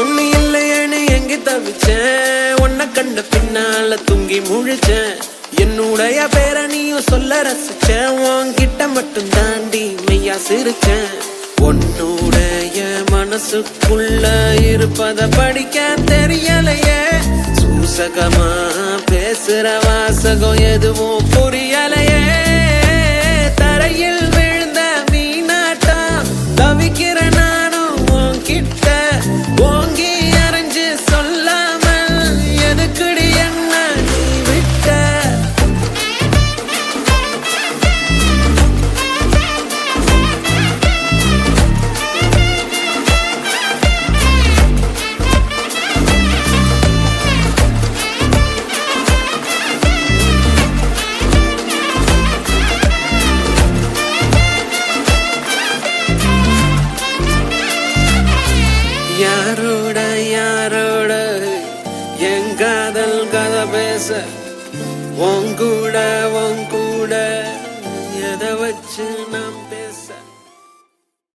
ஒண்ணு இல்லையேன்னு எங்க தவிச்சேன், உன்னை கண்ட பின்னால தூங்கி முழிச்சேன். என்னுடைய பேரை நீயும் சொல்ல ரசிச்சேன், உன்கிட்ட மட்டும் தாண்டி மெய்யா சிரிச்சேன். உன்னுடைய மனசுக்குள்ள இருப்பத படிக்க தெரியலையே, சூசகமா பேசுற வாசகம் எதுவும் புரியலையே. தரையில் விழுந்த மீனாட்டம் தவிக்கிற நானும் உன்கிட்ட, ஓங்கி அரைஞ்சு சொல்லாமல் எதுக்குடி என்ன நீ விட்ட. யாரோட யாரோட என் காதல் கதை பேச, உன் கூட எதை வச்சு நாம் பேச.